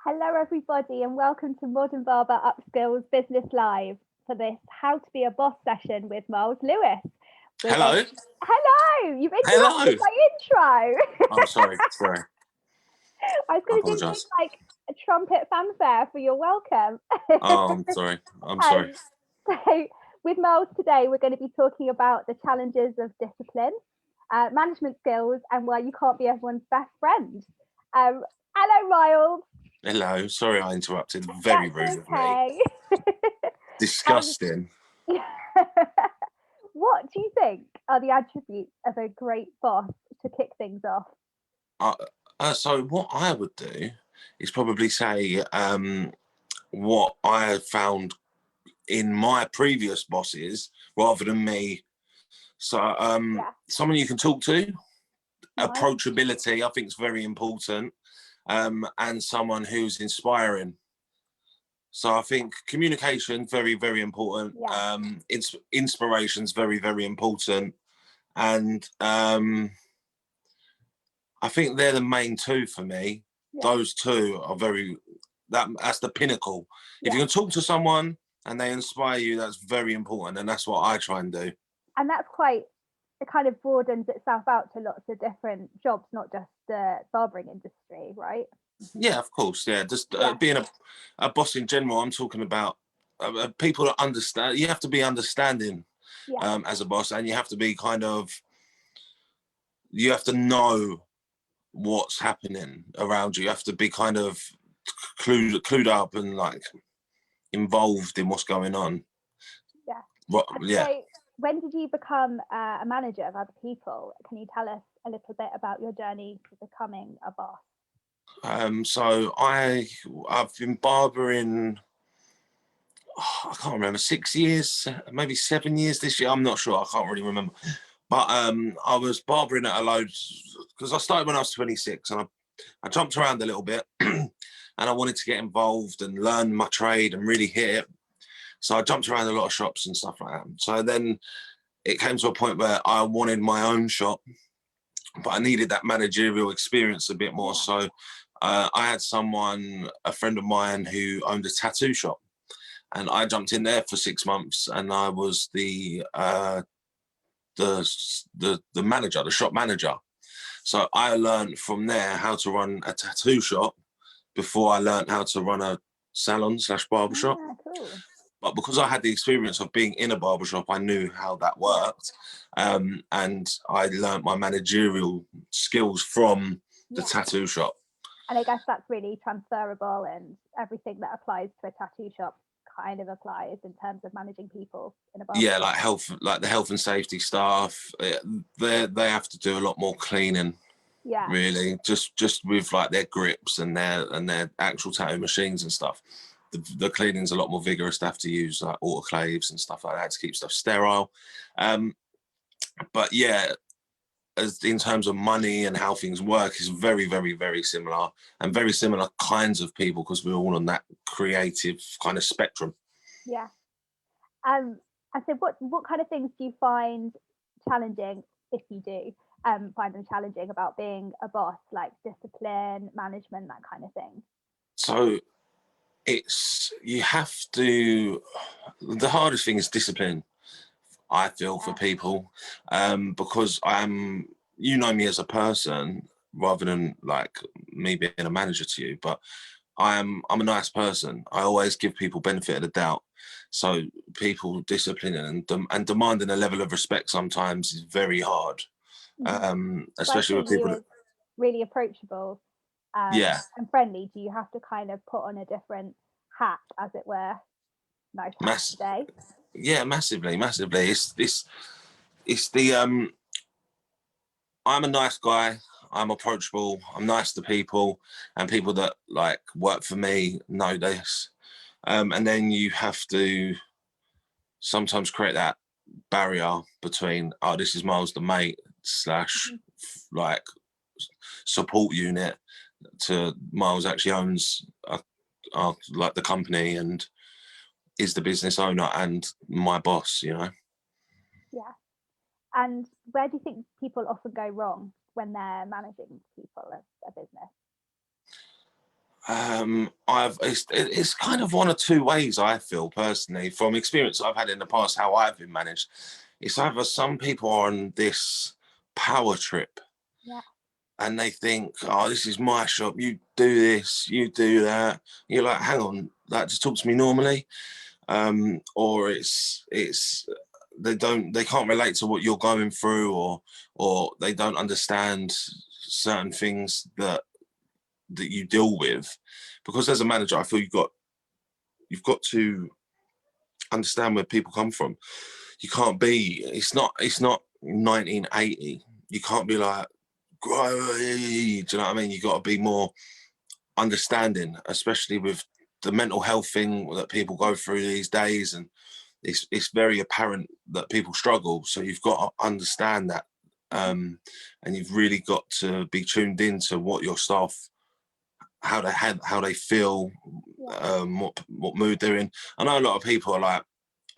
Hello, everybody, and welcome to Modern Barber Upskills Business Live for this How to Be a Boss session with Myles Lewis. Hello. Hello, you've interrupted my intro. Oh, sorry. I was going to do this like a trumpet fanfare for your welcome. Oh, I'm sorry. So, with Myles today, we're going to be talking about the challenges of discipline, management skills, and why you can't be everyone's best friend. Hello, Myles. Hello. Sorry I interrupted. Very rude of me. Disgusting. What do you think are the attributes of a great boss to kick things off? So what I would do is probably say what I have found in my previous bosses rather than me. So someone you can talk to. Nice. Approachability, I think, is very important. And someone who's inspiring. So I think communication, very, very important. Yeah. Inspiration is very, very important. And I think they're the main two for me. Yeah. Those two are that's the pinnacle. Yeah. If you can talk to someone and they inspire you, that's very important. And that's what I try and do. And that's it kind of broadens itself out to lots of different jobs, not just the barbering industry, right? Yeah, of course. Yeah, just being a boss in general. I'm talking about people that understand. You have to be understanding as a boss, and you have to be you have to know what's happening around you. You have to be kind of clued up and like involved in what's going on. Yeah. So when did you become a manager of other people? Can you tell us a little bit about your journey to becoming a boss? So I've been barbering, I can't remember, 6 years, maybe 7 years this year. I'm not sure. I can't really remember. But I was barbering at a load because I started when I was 26 and I jumped around a little bit and I wanted to get involved and learn my trade and really hit it. So I jumped around a lot of shops and stuff like that. So then it came to a point where I wanted my own shop, but I needed that managerial experience a bit more. So I had a friend of mine who owned a tattoo shop, and I jumped in there for 6 months, and I was the manager, the shop manager. So I learned from there how to run a tattoo shop before I learned how to run a salon / barbershop. Yeah, cool. But because I had the experience of being in a barbershop, I knew how that worked. And I learned my managerial skills from the tattoo shop. And I guess that's really transferable, and everything that applies to a tattoo shop kind of applies in terms of managing people in a barbershop. Yeah, like the health and safety staff, they have to do a lot more cleaning. Yeah, really, just with like their grips and their actual tattoo machines and stuff. The cleaning's a lot more vigorous. They have to use like autoclaves and stuff like that to keep stuff sterile. But yeah, as in terms of money and how things work, is very, very, very similar, and very similar kinds of people because we're all on that creative kind of spectrum. Yeah. And so what kind of things do you find challenging, if you do find them challenging, about being a boss, like discipline, management, that kind of thing? So you have to, the hardest thing is discipline, I feel, for people, because you know me as a person rather than like me being a manager to you, but I'm a nice person. I always give people benefit of the doubt. So people disciplining and demanding a level of respect sometimes is very hard, especially with people that really approachable and friendly. Do you have to kind of put on a different hat, as it were? Nice today. Yeah, massively. It's the I'm a nice guy. I'm approachable. I'm nice to people, and people that like work for me know this. And then you have to sometimes create that barrier between, oh, this is Myles the mate / like support unit, to Myles actually owns like the company and is the business owner and my boss, you know. Yeah. And where do you think people often go wrong when they're managing people as a business? It's kind of one or two ways, I feel personally, from experience I've had in the past, how I've been managed. It's either some people are on this power trip, Yeah. and they think, oh, this is my shop, you do this, you do that. You're like, hang on, like, just talk to me normally. Or they can't relate to what you're going through, or they don't understand certain things that you deal with. Because as a manager, I feel you've got to understand where people come from. You can't be, it's not 1980. You can't be like, do you know what I mean? You got to be more understanding, especially with the mental health thing that people go through these days. And it's very apparent that people struggle. So you've got to understand that. And you've really got to be tuned into what your staff, how they feel, what mood they're in. I know a lot of people are like,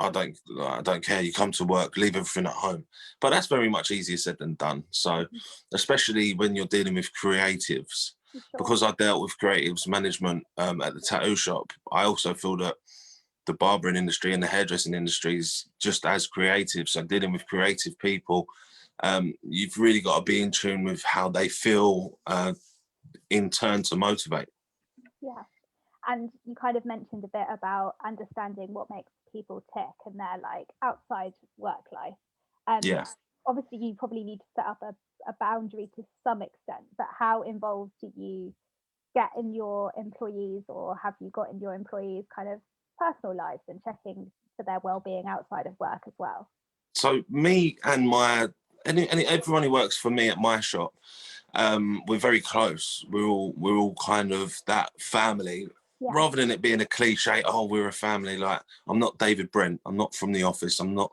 I don't care. You come to work, leave everything at home. But that's very much easier said than done. So, especially when you're dealing with creatives, Sure. because I dealt with creatives management at the tattoo shop, I also feel that the barbering industry and the hairdressing industry is just as creative. So, dealing with creative people, you've really got to be in tune with how they feel in turn to motivate. Yeah. And you kind of mentioned a bit about understanding what makes people tick and their like outside work life. Yeah. Obviously, you probably need to set up a boundary to some extent, but how involved do you get in your employees, or have you got in your employees' kind of personal lives and checking for their well-being outside of work as well? So me and everyone who works for me at my shop, we're very close. We're all kind of that family. Yeah. Rather than it being a cliche, oh, we're a family. Like, I'm not David Brent. I'm not from The Office. I'm not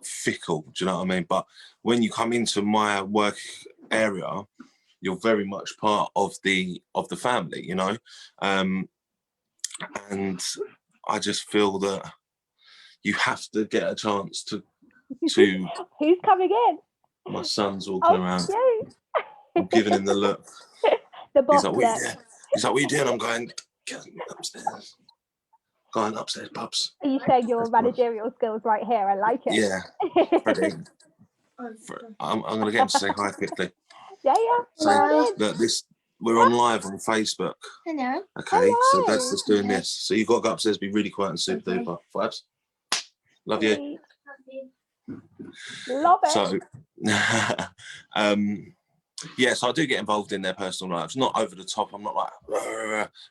fickle. Do you know what I mean? But when you come into my work area, you're very much part of the family, you know. And I just feel that you have to get a chance to. Who's coming in? My son's walking around. Cute. I'm giving him the look. The boss He's like, look. What are you doing? I'm going, get upstairs. Going upstairs, pubs. Are you showing your managerial skills right here? I like it. Yeah. Freddie. I'm going to get him to say hi quickly. Yeah. So we're on live on Facebook. Hello. Okay, Hello. so Dad's just doing this. So you've got to go upstairs, be really quiet and super duper. Vibes. Love you. Love it. So, yeah, so I do get involved in their personal lives. Not over the top. I'm not like,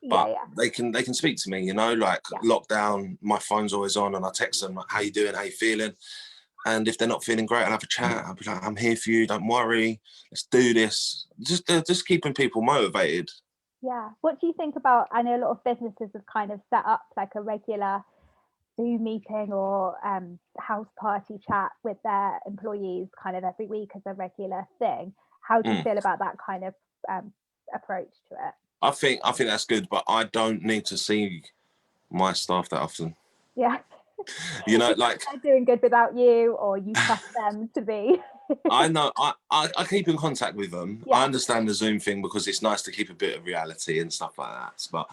but they can speak to me. You know, like lockdown. My phone's always on, and I text them like, "How you doing? How you feeling?" And if they're not feeling great, I'll have a chat. I'll be like, "I'm here for you. Don't worry. Let's do this." Just keeping people motivated. Yeah. What do you think about? I know a lot of businesses have kind of set up like a regular Zoom meeting or house party chat with their employees kind of every week as a regular thing. How do you feel about that kind of approach to it? I think that's good, but I don't need to see my staff that often. Yeah. You know, like they're doing good without you, or you trust them to be. I know I keep in contact with them. I understand the Zoom thing because it's nice to keep a bit of reality and stuff like that. But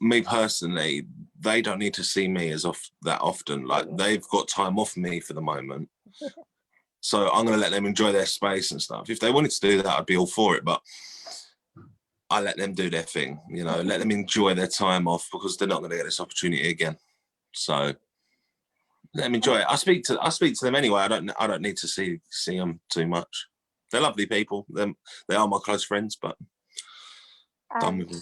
me personally, they don't need to see me that often. Like, they've got time off me for the moment. So I'm going to let them enjoy their space and stuff. If they wanted to do that, I'd be all for it. But I let them do their thing, you know, let them enjoy their time off, because they're not going to get this opportunity again. So let them enjoy it. I speak to them anyway. I don't need to see them too much. They're lovely people. They are my close friends, but done with them.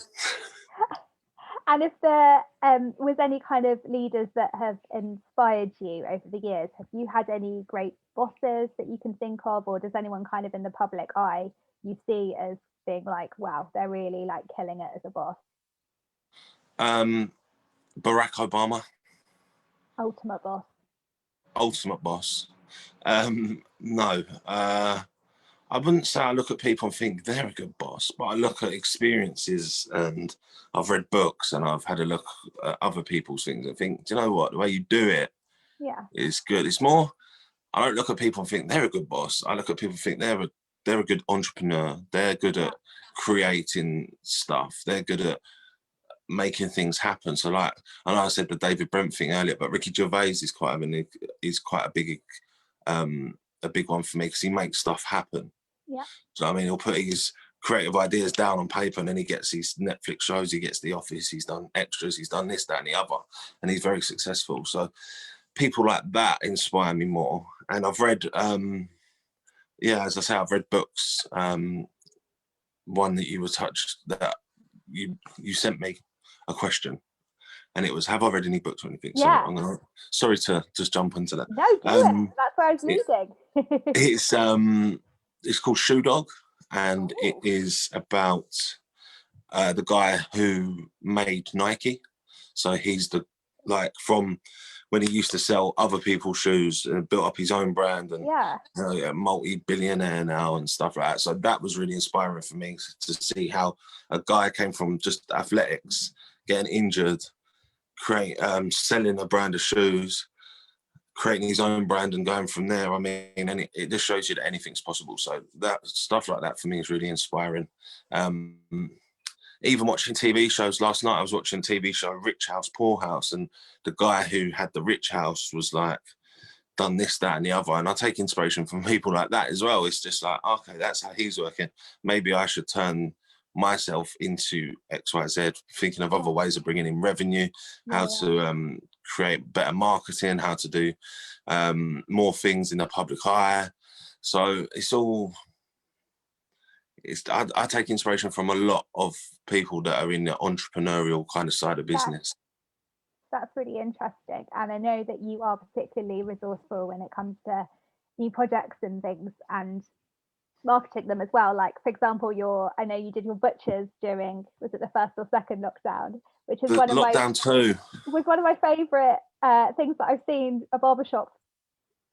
And if there was any kind of leaders that have inspired you over the years, have you had any great bosses that you can think of, or does anyone kind of in the public eye you see as being like, wow, they're really like killing it as a boss? Barack Obama. Ultimate boss. No. I wouldn't say I look at people and think they're a good boss, but I look at experiences, and I've read books, and I've had a look at other people's things and think, do you know what? The way you do it is good. It's more, I don't look at people and think they're a good boss. I look at people and think they're a good entrepreneur. They're good at creating stuff. They're good at making things happen. So like, I know I said the David Brent thing earlier, but Ricky Gervais is quite a big one for me, because he makes stuff happen. Yeah. So I mean, he'll put his creative ideas down on paper, and then he gets these Netflix shows, he gets The Office, he's done extras, he's done this, that, and the other, and he's very successful. So people like that inspire me more. And I've read, as I say, I've read books. One that you were touched, that you sent me a question, and it was, have I read any books or anything? Yeah. So I'm gonna, sorry to just jump into that. No, do it. That's where I was leading. It's called Shoe Dog, and Ooh. it is about the guy who made Nike. So he's from when he used to sell other people's shoes and built up his own brand, and a multi-billionaire now and stuff like that. So that was really inspiring for me, to see how a guy came from just athletics, getting injured, selling a brand of shoes, creating his own brand, and going from there. I mean, and it just shows you that anything's possible. So that stuff like that for me is really inspiring. Even watching TV shows. Last night I was watching a TV show, Rich House, Poor House, and the guy who had the rich house was like, done this, that, and the other. And I take inspiration from people like that as well. It's just like, okay, that's how he's working. Maybe I should turn myself into XYZ, thinking of other ways of bringing in revenue, how to create better marketing, how to do more things in the public eye. So I take inspiration from a lot of people that are in the entrepreneurial kind of side of business. That's really interesting. And I know that you are particularly resourceful when it comes to new projects and things, and marketing them as well. Like, for example, I know you did your butchers during, was it the first or second lockdown, which is one of my favorite things that I've seen a barbershop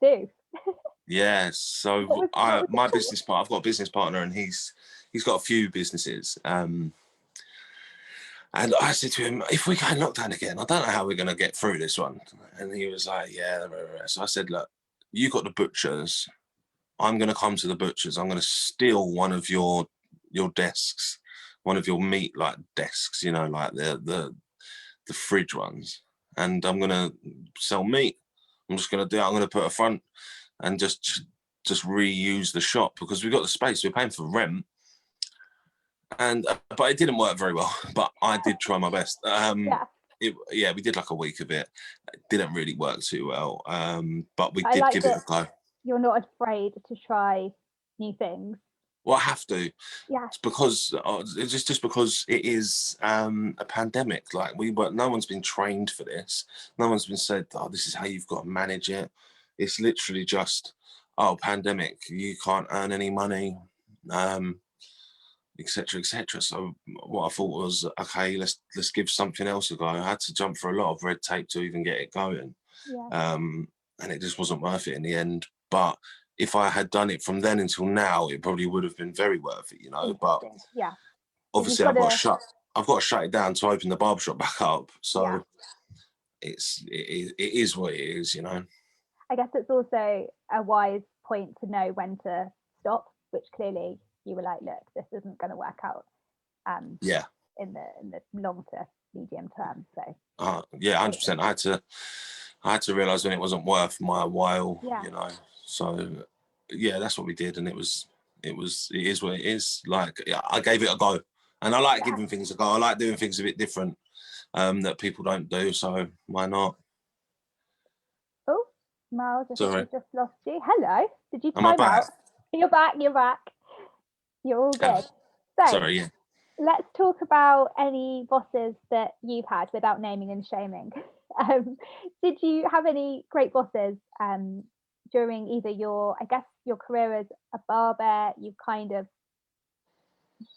do. Yeah, so I've got a business partner, and he's got a few businesses. And I said to him, if we go in lockdown again, I don't know how we're going to get through this one. And he was like, yeah. So I said, look, you got the butchers. I'm going to come to the butchers. I'm going to steal one of your desks, one of your meat like desks, like the fridge ones. And I'm going to sell meat. I'm just going to do it. I'm going to put a front and just reuse the shop, because we've got the space. We're paying for rent. But it didn't work very well. But I did try my best. We did like a week of it. It didn't really work too well. But we did give it a go. You're not afraid to try new things. Well, I have to. Yeah. It's because it's just because it is a pandemic. Like, no one's been trained for this. No one's been said, oh, this is how you've got to manage it. It's literally just, oh, pandemic, you can't earn any money. Etc. etc. So what I thought was, okay, let's give something else a go. I had to jump through a lot of red tape to even get it going, and it just wasn't worth it in the end. But if I had done it from then until now, it probably would have been very worth it, But obviously, I've got to shut it down to open the barbershop back up. So it is what it is, I guess it's also a wise point to know when to stop, which clearly you were like, look, this isn't going to work out in the long to medium term. So 100%. I had to realize when it wasn't worth my while, So that's what we did, and it is what it is. Like, I gave it a go, and I like giving things a go. I like doing things a bit different that people don't do. So why not? Oh, Myles, I think we just lost you. Hello, did you time out? You're back. You're all good. So, sorry, yeah. Let's talk about any bosses that you've had without naming and shaming. Did you have any great bosses during either your career as a barber? Have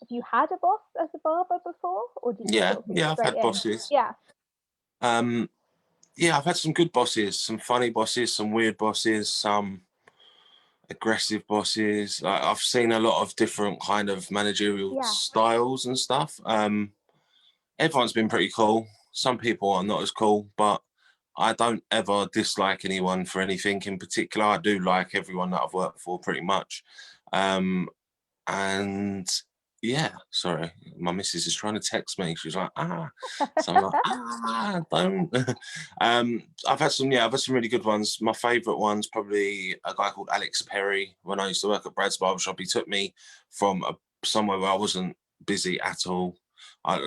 you had a boss as a barber before, or did you? I've had bosses. Yeah. I've had some good bosses, some funny bosses, some weird bosses, some aggressive bosses. I've seen a lot of different kind of managerial styles and stuff. Everyone's been pretty cool. Some people are not as cool, but I don't ever dislike anyone for anything in particular. I do like everyone that I've worked for pretty much. And Yeah, sorry, my missus is trying to text me. She's like, so I'm like, don't. I've had some, yeah, I've had some really good ones. My favourite one's probably a guy called Alex Perry. When I used to work at Brad's Barbershop, he took me from somewhere where I wasn't busy at all. I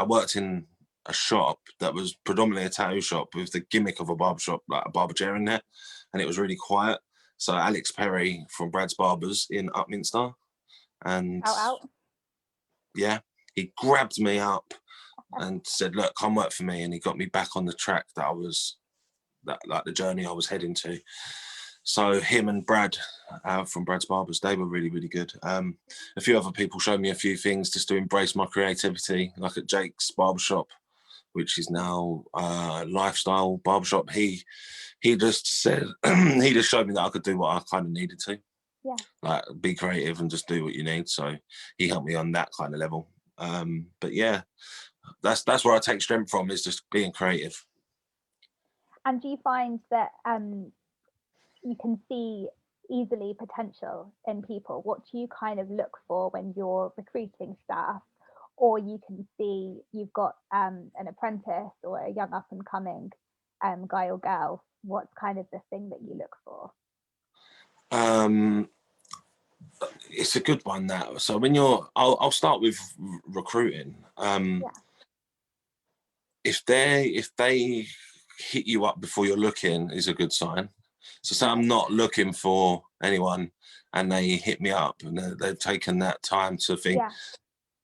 worked in a shop that was predominantly a tattoo shop with the gimmick of a barbershop, like a barber chair in there, and it was really quiet. So Alex Perry from Brad's Barbers in Upminster, and Out. yeah, he grabbed me up and said, "Look, come work for me," and he got me back on the track that I was, that like the journey I was heading to. So him and Brad from Brad's Barbers, they were really, really good. A few other people showed me a few things just to embrace my creativity, like at Jake's Barbershop, which is now Lifestyle Barbershop. He just said, he just showed me that I could do what I kind of needed to. Yeah. Like be creative and just do what you need. So he helped me on that kind of level. But yeah, that's where I take strength from, is just being creative. And do you find that you can see easily potential in people? What do you kind of look for when you're recruiting staff? Or you can see you've got an apprentice or a young up and coming guy or girl. What's kind of the thing that you look for? It's a good one, that. So when I'll start with recruiting. Yeah. If they hit you up before you're looking, is a good sign. So say I'm not looking for anyone and they hit me up and they've taken that time to think, Yeah.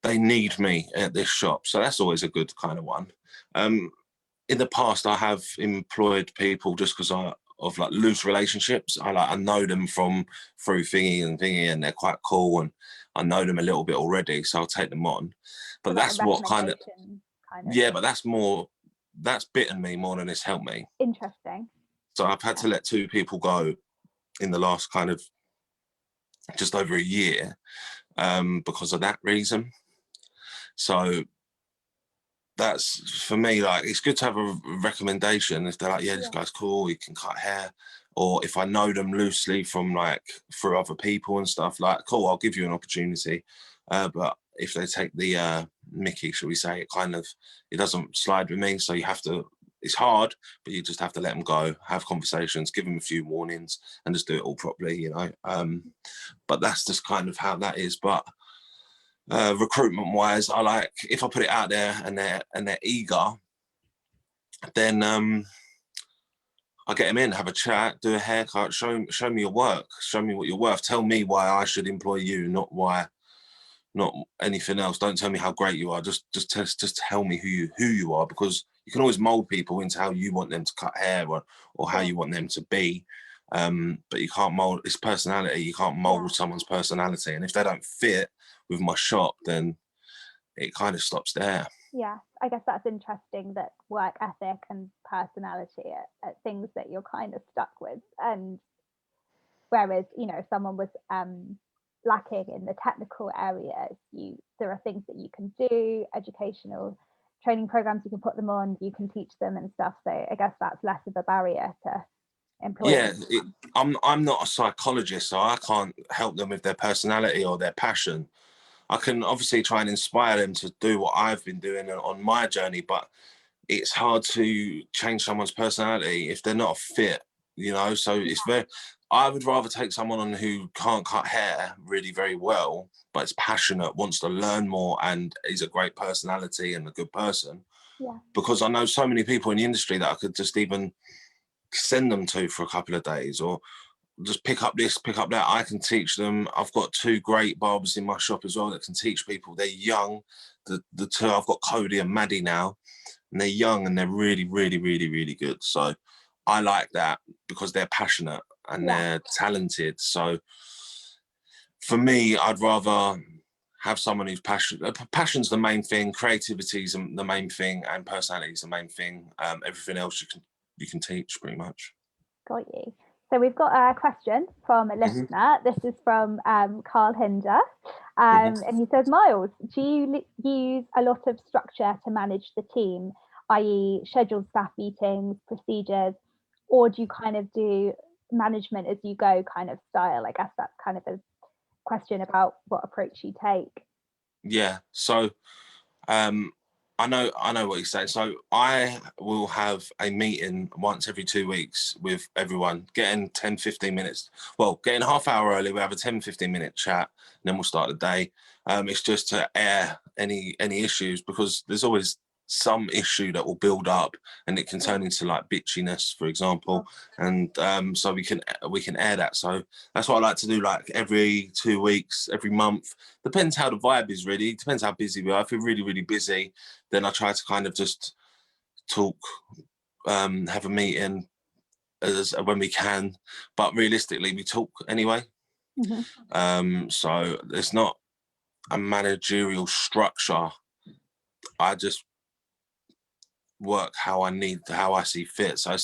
they need me at this shop. So that's always a good kind of one. In the past, I have employed people just because of like loose relationships. I know them from through thingy, and they're quite cool, and I know them a little bit already, so I'll take them on. But So like a that's what recommendation kind of. yeah, but that's bitten me more than it's helped me. Interesting. So I've had to let 2 people go in the last kind of just over a year because of that reason. So that's, for me, like, it's good to have a recommendation if they're like, yeah, this guy's cool, he can cut hair, or if I know them loosely from like through other people and stuff, like, cool, I'll give you an opportunity. But if they take the mickey, shall we say, it doesn't slide with me. So you have to, it's hard, but you just have to let them go, have conversations, give them a few warnings, and just do it all properly, you know. But that's just kind of how that is. But recruitment wise, I like, if I put it out there and they're eager, then I get them in, have a chat, do a haircut, show me your work, show me what you're worth, tell me why I should employ you, not anything else. Don't tell me how great you are. Just tell me who you are, because you can always mold people into how you want them to cut hair, or how you want them to be. But you can't mold, it's personality. You can't mold someone's personality, and if they don't fit with my shop, then it kind of stops there. Yeah, I guess that's interesting, that work ethic and personality are things that you're kind of stuck with. And whereas, you know, if someone was lacking in the technical areas, there are things that you can do, educational training programs you can put them on, you can teach them and stuff. So I guess that's less of a barrier to employing. Yeah, I'm not a psychologist, so I can't help them with their personality or their passion. I can obviously try and inspire them to do what I've been doing on my journey, but it's hard to change someone's personality if they're not a fit, you know. So it's very, I would rather take someone on who can't cut hair really very well, but is passionate, wants to learn more, and is a great personality and a good person. Yeah. Because I know so many people in the industry that I could just even send them to for a couple of days, or just pick up this, pick up that. I can teach them. I've got 2 great barbers in my shop as well that can teach people. They're young. The 2, I've got Cody and Maddie now, and they're young and they're really, really, really, really good. So I like that because they're passionate and they're talented. So for me, I'd rather have someone who's passionate. Passion's the main thing, creativity's the main thing, and personality's the main thing. Everything else you can teach, pretty much. Got you. So we've got a question from a listener. This is from Carl Hinder. And he says, Myles, do you use a lot of structure to manage the team, i.e. scheduled staff meetings, procedures, or do you kind of do management as you go kind of style? I guess that's kind of a question about what approach you take. Yeah. So I know what you're saying. So I will have a meeting once every 2 weeks with everyone, getting 10, 15 minutes. Well, getting half hour early, we have a 10, 15-minute chat, and then we'll start the day. It's just to air any issues, because there's always some issue that will build up and it can turn into like bitchiness, for example. And so we can air that. So that's what I like to do, like every 2 weeks, every month. Depends how the vibe is, really. Depends how busy we are. If we're really, really busy, then I try to kind of just talk, have a meeting as when we can. But realistically, we talk anyway. So there's not a managerial structure. I just work how I see fit. So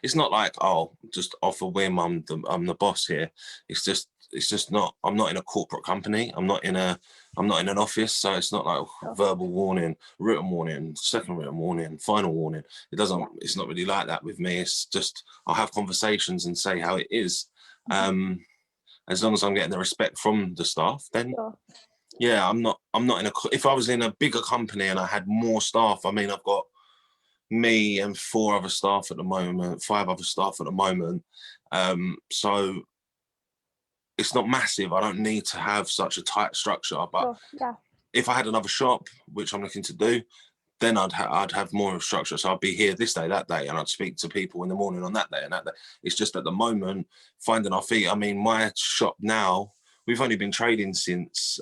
it's not like, oh, just off a whim, I'm the boss here. It's just not. I'm not in a corporate company. I'm not in an office. So it's not like verbal warning, written warning, second written warning, final warning. It doesn't. It's not really like that with me. It's just I'll have conversations and say how it is. As long as I'm getting the respect from the staff, then yeah, I'm not in a. If I was in a bigger company and I had more staff, I mean, I've got me and 4 other staff at the moment, 5 other staff at the moment. So it's not massive. I don't need to have such a tight structure. But if I had another shop, which I'm looking to do, then I'd have more of a structure. So I'd be here this day, that day, and I'd speak to people in the morning on that day and that day. It's just at the moment, finding our feet. I mean, my shop now, we've only been trading since,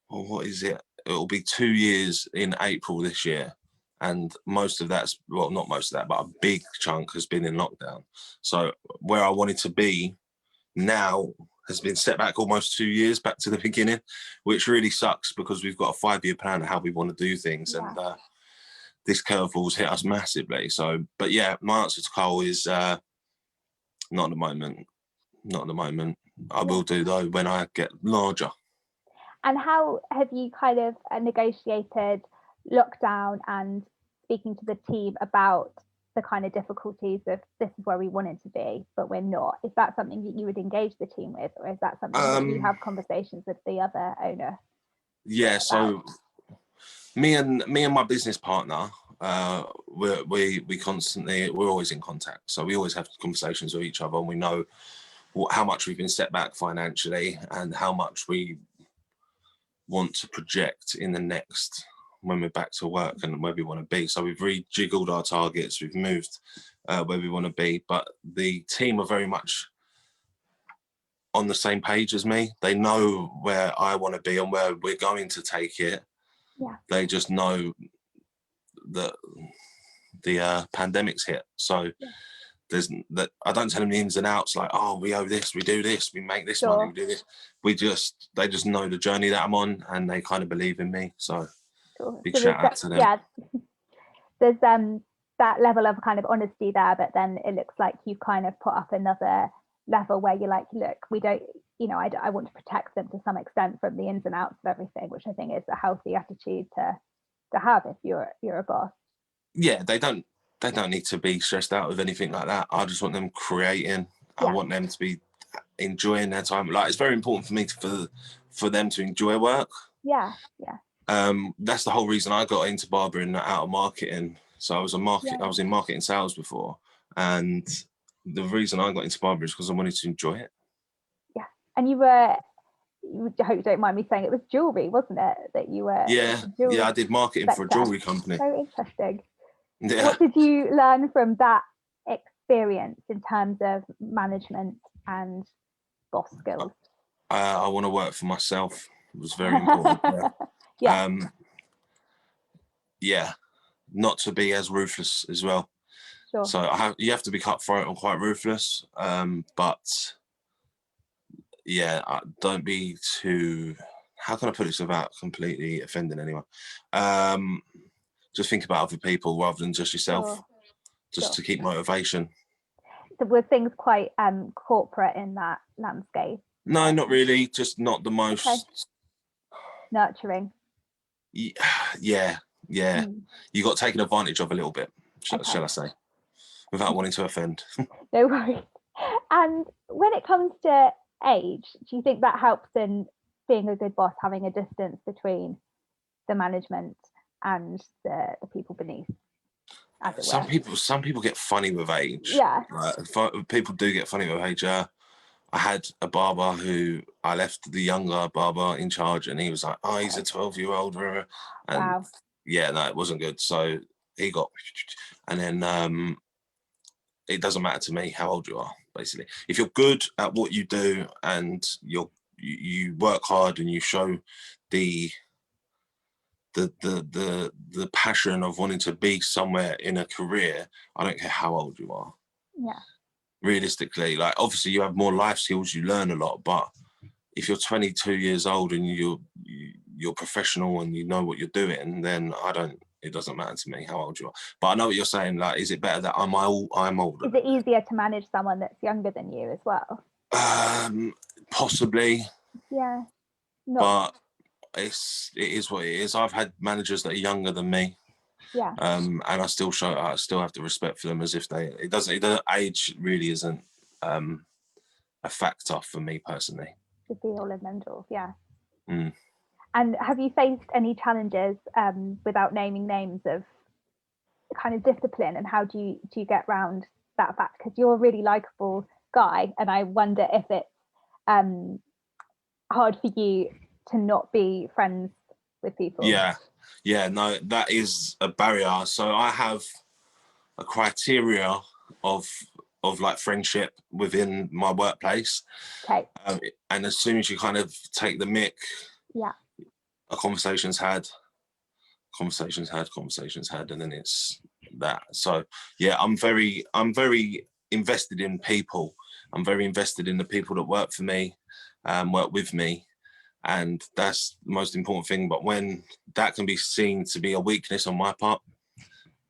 what is it? It'll be 2 years in April this year. And most of that's, well, not most of that, but a big chunk has been in lockdown. So where I wanted to be now has been set back almost 2 years back to the beginning, which really sucks, because we've got a 5-year plan of how we want to do things. And this curveball's hit us massively. So, but yeah, my answer to Cole is not at the moment. Not at the moment. I will do, though, when I get larger. And how have you kind of negotiated lockdown and speaking to the team about the kind of difficulties of this is where we wanted to be, but we're not? Is that something that you would engage the team with, or is that something that you have conversations with the other owner? Yeah, so me and my business partner, we constantly, we're always in contact. So we always have conversations with each other, and we know how much we've been set back financially and how much we want to project in the next, when we're back to work, and where we want to be. So we've rejiggled our targets, we've moved where we want to be, but the team are very much on the same page as me. They know where I want to be and where we're going to take it. They just know that the pandemic's hit. So there's that. I don't tell them the ins and outs, like, oh, we owe this, we do this, we make this money, we do this. They just know the journey that I'm on, and they kind of believe in me. So big shout out to them. Yeah, there's that level of kind of honesty there, but then it looks like you've kind of put up another level where you're like, look, we don't, I want to protect them to some extent from the ins and outs of everything, which I think is a healthy attitude to have if you're a boss. Yeah, they don't need to be stressed out with anything like that. I just want them creating. I want them to be enjoying their time. Like, it's very important for me for them to enjoy work. That's the whole reason I got into barbering out of marketing. So I was I was in marketing sales before, and the reason I got into barbering is because I wanted to enjoy it. Yeah, and I hope you don't mind me saying, it was jewelry, wasn't it, that you were? Yeah, I did marketing for a jewelry company. So interesting. Yeah. What did you learn from that experience in terms of management and boss skills? I want to work for myself. It was very important. Not to be as ruthless as well. So you have to be cutthroat and quite ruthless. But don't be too. How can I put this without completely offending anyone? Just think about other people rather than just yourself. To keep motivation. So were things quite corporate in that landscape? No, not really. Just not the most nurturing. Yeah. You got taken advantage of a little bit, shall I say, without wanting to offend. No worries. And when it comes to age, do you think that helps in being a good boss, having a distance between the management and the people beneath, as it were. Some people get funny with age. Yeah. People do get funny with age. I had a barber who I left the younger barber in charge, and he was like, "Oh, he's a 12-year-old," and Wow. yeah, no, it wasn't good. So he got, and then it doesn't matter to me how old you are. Basically, if you're good at what you do and you work hard and you show the passion of wanting to be somewhere in a career, I don't care how old you are. Yeah. Realistically, like obviously you have more life skills, you learn a lot, but if you're 22 years old and you're professional and you know what you're doing, then it doesn't matter to me how old you are. But I know what you're saying. Like, is it better that I'm older? Is it easier to manage someone that's younger than you as well? Possibly. Yeah. But it is what it is. I've had managers that are younger than me. Yeah. And I still have the respect for them as if it doesn't age really isn't a factor for me personally. The be all and end all, yeah. Mm. And have you faced any challenges, without naming names, of kind of discipline, and how do you get around that fact? Because you're a really likable guy, and I wonder if it's hard for you to not be friends with people. Yeah, no, that is a barrier. So I have a criteria of like friendship within my workplace. Okay. And as soon as you kind of take the mick, yeah, a conversation's had, and then it's that. So yeah, I'm very invested in people. I'm very invested in the people that work for me, work with me. And that's the most important thing. But when that can be seen to be a weakness on my part,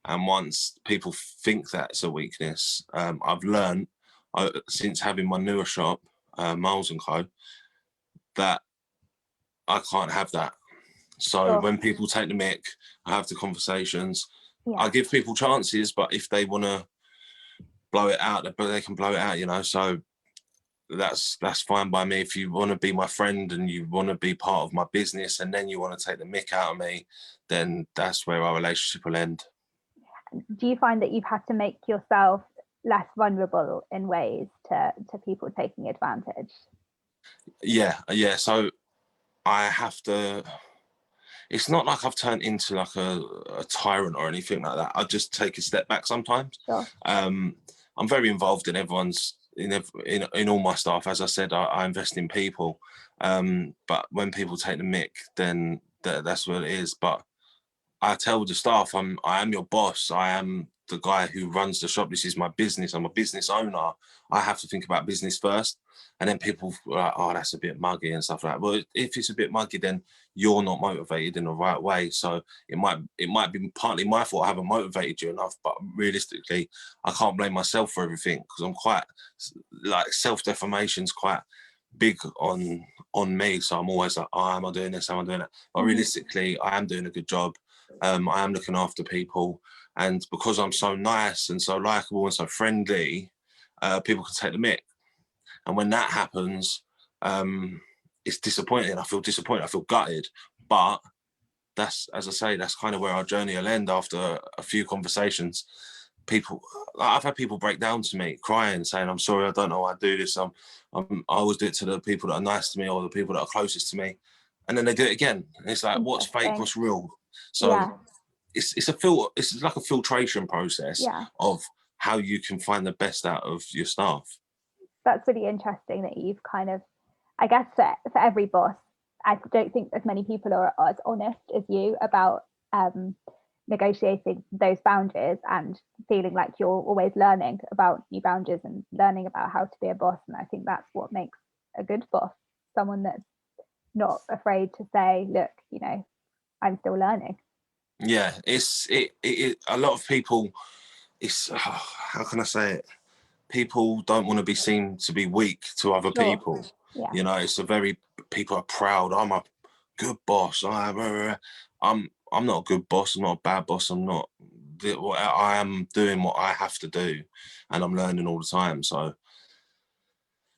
and once people think that's a weakness, I've learned since having my newer shop, Myles and Co, that I can't have that. So when people take the mick, I have the conversations. Yeah. I give people chances, but if they want to blow it out, they can blow it out, you know. So that's fine by me. If you want to be my friend and you want to be part of my business and then you want to take the mick out of me, then that's where our relationship will end. Do you find that you've had to make yourself less vulnerable in ways to people taking advantage? Yeah. So I have to, it's not like I've turned into like a tyrant or anything like that. I just take a step back sometimes. Sure. I'm very involved in everyone's, in all my staff. As I said, I invest in people. But when people take the mick, then that's what it is. But I tell the staff, I am your boss. I am the guy who runs the shop. This is my business. I'm a business owner. I have to think about business first. And then people are like, oh, that's a bit muggy and stuff like that. Well, if it's a bit muggy, then you're not motivated in the right way. So it might be partly my fault I haven't motivated you enough, but realistically, I can't blame myself for everything because I'm quite, like, self-defamation's quite big on me. So I'm always like, oh, am I doing this? Am I doing that? But realistically, I am doing a good job. I am looking after people. And because I'm so nice and so likable and so friendly, people can take the mick. And when that happens, it's disappointing. I feel disappointed. I feel gutted. But that's, as I say, that's kind of where our journey will end after a few conversations. I've had people break down to me, crying, saying, "I'm sorry, I don't know why I do this. I always do it to the people that are nice to me or the people that are closest to me," and then they do it again. And it's like, what's fake? What's real? So it's like a filtration process of how you can find the best out of your staff. That's really interesting that you've kind of, I guess for every boss, I don't think as many people are as honest as you about negotiating those boundaries and feeling like you're always learning about new boundaries and learning about how to be a boss. And I think that's what makes a good boss, someone that's not afraid to say, look, you know, I'm still learning. Yeah, it's a lot of people, it's how can I say it? People don't want to be seen to be weak to other people. Yeah. You know, it's people are proud. I'm a good boss. I'm not a good boss. I'm not a bad boss. I am doing what I have to do, and I'm learning all the time. So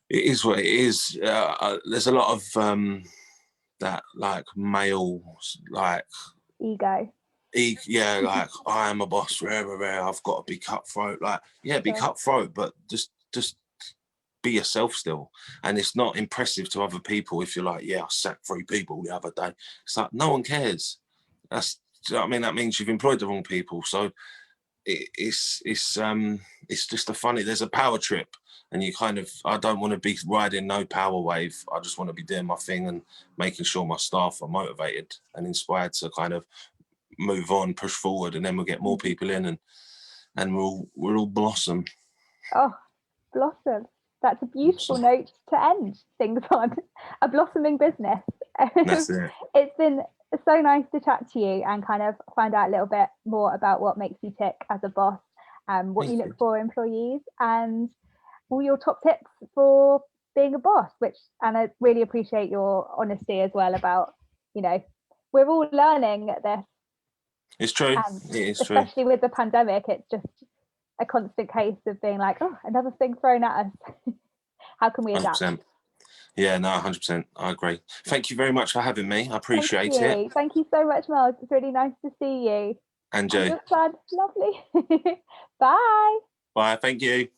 it is what it is. There's a lot of that like male, like Ego. yeah, like I am a boss, I've got to be cutthroat. Like, yeah, be Sure. cutthroat, but just be yourself still. And it's not impressive to other people if you're like, yeah, I sacked 3 people the other day. It's like, no one cares. That's, do you know what I mean? That means you've employed the wrong people. So it's just a funny, there's a power trip, and you kind of, I don't want to be riding no power wave. I just want to be doing my thing and making sure my staff are motivated and inspired to kind of move on, push forward, and then we'll get more people in, and we'll all blossom. Oh, blossom. That's a beautiful note to end things on. A blossoming business. That's it. It's been so nice to chat to you and kind of find out a little bit more about what makes you tick as a boss, what you look for employees, and all your top tips for being a boss. And I really appreciate your honesty as well about, we're all learning this. It's true. And it is especially true. with the pandemic, it's just a constant case of being like, oh, another thing thrown at us. How can we adapt? 100%. Yeah, no, 100%. I agree. Thank you very much for having me. I appreciate it. Thank you so much, Myles. It's really nice to see you. And And your son, lovely. Bye. Bye. Thank you.